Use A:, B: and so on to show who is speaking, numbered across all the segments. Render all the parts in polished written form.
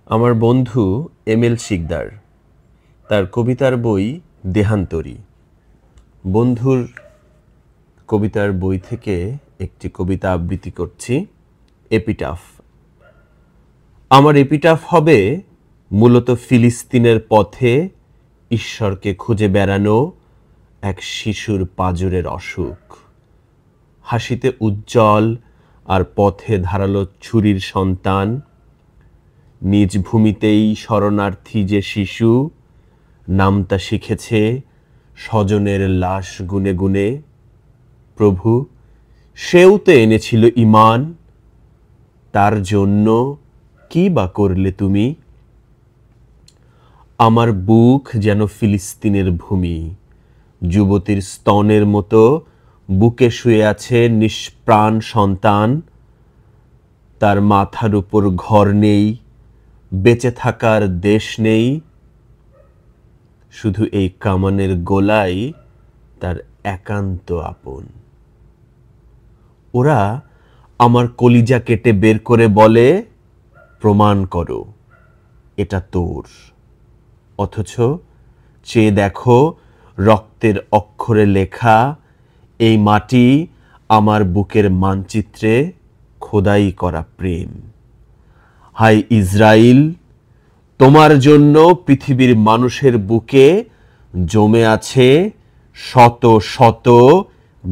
A: আমার বন্ধু এমএল শিকদার তার কবিতার বই দেহান্তরী। বন্ধুর কবিতার বই থেকে একটি কবিতা আবৃত্তি করছি, এপিটাফ। আমার এপিটাফ হবে মূলত ফিলিস্তিনের পথে ঈশ্বরকে খুঁজে বেড়ানো এক শিশুর পাঁজরের অসুখ। হাসিতে উজ্জ্বল আর পথে ধারালো ছুরির সন্তান, নিজ ভূমিতেই শরণার্থী যে শিশু, নামতা শিখেছে স্বজনের লাশ গুনে গুনে। প্রভু, সেও তো এনেছিল ঈমান, তার জন্য কি বা করলে তুমি? আমার বুক যেন ফিলিস্তিনের ভূমি, যুবতীর স্তনের মতো বুকে শুয়ে আছে নিষ্প্রাণ সন্তান। তার মাথার উপর ঘর নেই, বেঁচে থাকার দেশ নেই, শুধু এই কামানের গোলাই তার একান্ত আপন। ওরা আমার কলিজা কেটে বের করে বলে, প্রমাণ করো এটা তোর। অথচ চেয়ে দেখো রক্তের অক্ষরে লেখা, এই মাটি আমার বুকের মানচিত্রে খোদাই করা প্রেম। হায় ইসরায়েল, তোমার জন্য পৃথিবীর মানুষের বুকে জমে আছে শত শত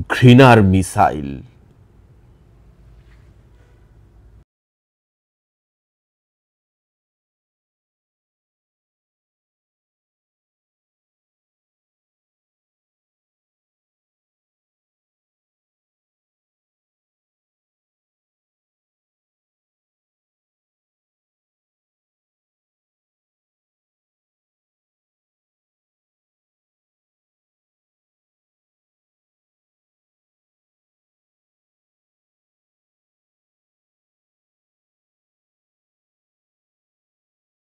A: ঘৃণার মিসাইল।